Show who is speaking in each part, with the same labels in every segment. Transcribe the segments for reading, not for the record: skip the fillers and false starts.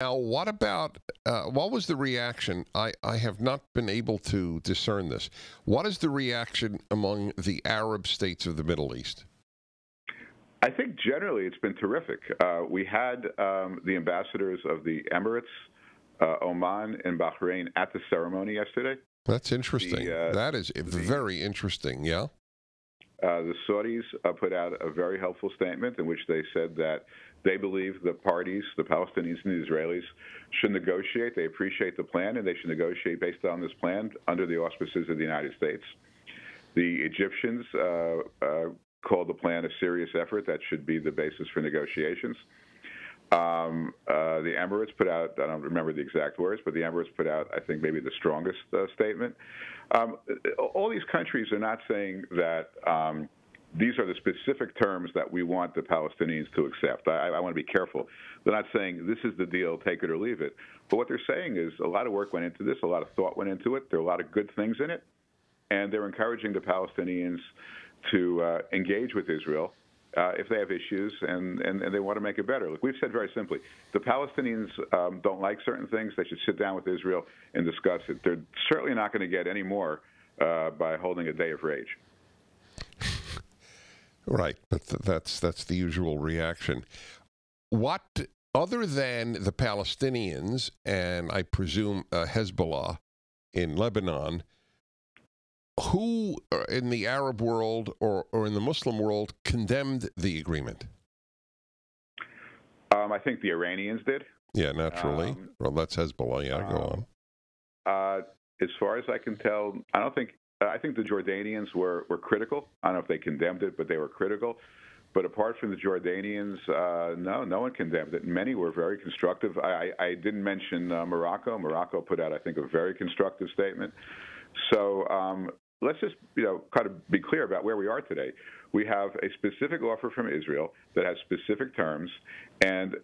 Speaker 1: Now, what was the reaction? I have not been able to discern this. What is the reaction among the Arab states of the Middle East?
Speaker 2: I think generally it's been terrific. We had the ambassadors of the Emirates, Oman, and Bahrain at the ceremony yesterday.
Speaker 1: That's interesting. That is very interesting, yeah?
Speaker 2: The Saudis put out a very helpful statement in which they said that they believe the parties, the Palestinians and the Israelis, should negotiate. They appreciate the plan, and they should negotiate based on this plan under the auspices of the United States. The Egyptians called the plan a serious effort that should be the basis for negotiations. The Emirates put out, I don't remember the exact words, but the Emirates put out, I think, maybe the strongest statement. All these countries are not saying that these are the specific terms that we want the Palestinians to accept. I want to be careful. They're not saying this is the deal, take it or leave it. But what they're saying is a lot of work went into this, a lot of thought went into it. There are a lot of good things in it. And they're encouraging the Palestinians to engage with Israel if they have issues and they want to make it better. Look, we've said very simply, the Palestinians don't like certain things. They should sit down with Israel and discuss it. They're certainly not going to get any more by holding a day of rage.
Speaker 1: Right, but that's the usual reaction. What, other than the Palestinians and I presume Hezbollah in Lebanon, who in the Arab world or in the Muslim world condemned the agreement?
Speaker 2: I think the Iranians did.
Speaker 1: Yeah, naturally. Well, that's Hezbollah. Yeah, go
Speaker 2: on. As far as I can tell, I think the Jordanians were critical. I don't know if they condemned it, but they were critical. But apart from the Jordanians, no one condemned it. Many were very constructive. I didn't mention Morocco. Morocco put out, I think, a very constructive statement. So let's just kind of be clear about where we are today. We have a specific offer from Israel that has specific terms, and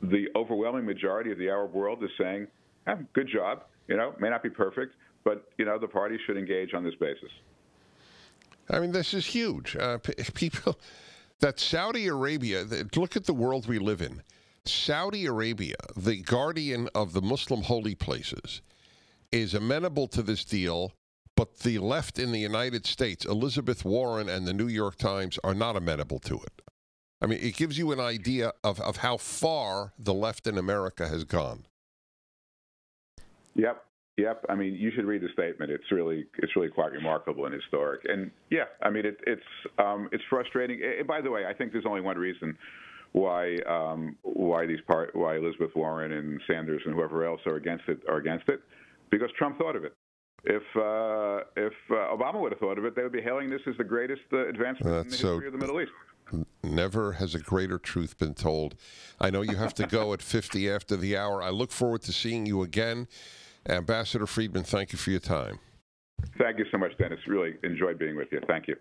Speaker 2: the overwhelming majority of the Arab world is saying, good job. May not be perfect, but the parties should engage on this basis.
Speaker 1: I mean, this is huge. People, that Saudi Arabia, look at the world we live in. Saudi Arabia, the guardian of the Muslim holy places, is amenable to this deal, but the left in the United States, Elizabeth Warren and the New York Times, are not amenable to it. I mean, it gives you an idea of how far the left in America has gone.
Speaker 2: Yep. I mean, you should read the statement. It's really quite remarkable and historic. And yeah, I mean, it's frustrating. And by the way, I think there's only one reason why Elizabeth Warren and Sanders and whoever else are against it, because Trump thought of it. If Obama would have thought of it, they would be hailing this as the greatest advancement in the history of the Middle East.
Speaker 1: Never has a greater truth been told. I know you have to go at 50 after the hour. I look forward to seeing you again. Ambassador Friedman, thank you for your time.
Speaker 2: Thank you so much, Dennis. Really enjoyed being with you. Thank you.